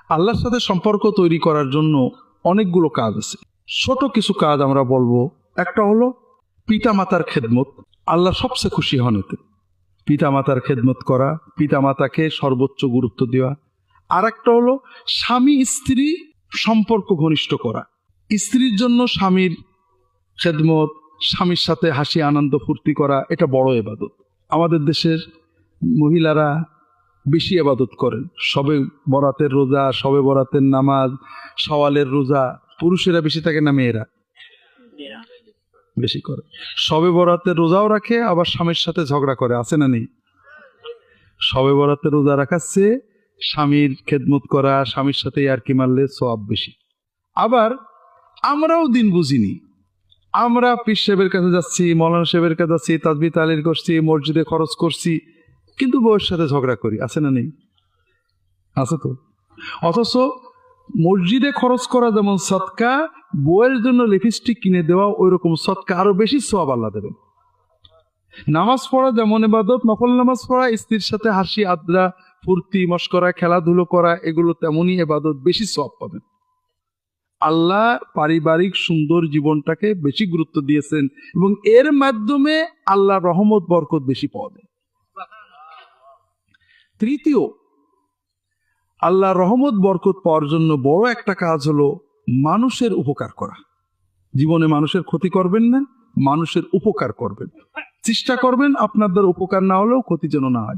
আল্লাহর সাথে সম্পর্ক তৈরি করার জন্য অনেকগুলো কাজ আছে। ছোট কিছু কাজ আমরা বলবো। একটা হলো পিতা মাতার খেদমত। আল্লাহ সবচেয়ে খুশি হন এতে। পিতা মাতার খেদমত করা, পিতা মাতাকে সর্বোচ্চ গুরুত্ব দেওয়া। আর একটা হলো স্বামী স্ত্রী সম্পর্ক ঘনিষ্ঠ করা। স্ত্রীর জন্য স্বামীর খেদমত, স্বামীর সাথে হাসি আনন্দ ফুর্তি করা, এটা বড় ইবাদত। আমাদের দেশের মহিলারা বেশি ইবাদত করেন। শবে বরাতের রোজা, শবে বরাতের নামাজ, সওয়ালের রোজা। পুরুষেরা বেশি থাকে না মেয়েরা? বেশি করে। শবে বরাতের রোজাও রাখে, আবার স্বামীর সাথে ঝগড়া করে, আছে না নেই? শবে বরাতের রোজা রাখাচ্ছে, স্বামীর খেদমত করা, স্বামীর সাথে ইয়ার্কি মারলে সওয়াব বেশি। আবার আমরাও দিন বুঝিনি, আমরা পীর সাহেবের কাছে যাচ্ছি, মৌলানা সাহেবের কাছে যাচ্ছি, তাসবিহ তাহলিল করছি, মসজিদে খরচ করছি, কিন্তু বউয়ের সাথে ঝগড়া করি, আছে না নেই? আছে তো। অথচ মসজিদে খরচ করা যেমন সদকা, বউয়ের জন্য লিপস্টিক কিনে দেওয়া ওই রকম সদকা, আরো বেশি সওয়াব আল্লাহ দেবেন। নামাজ পড়া যেমন ইবাদত, নফল নামাজ পড়া, স্ত্রীর সাথে হাসি আদ্রা ফুর্তি মশকরা খেলাধুলো করা, এগুলো তেমনই ইবাদত, বেশি সওয়াব পাবেন। আল্লাহ পারিবারিক সুন্দর জীবনটাকে বেশি গুরুত্ব দিয়েছেন এবং এর মাধ্যমে আল্লাহ রহমত বরকত বেশি পাওয়া যায়। তৃতীয়, আল্লাহ রহমত বরকত পাওয়ার জন্য বড় একটা কাজ হলো মানুষের উপকার করা। জীবনে মানুষের ক্ষতি করবেন না, মানুষের উপকার করবেন, চেষ্টা করবেন আপনার দ্বারা উপকার না হলেও ক্ষতি যেন না হয়।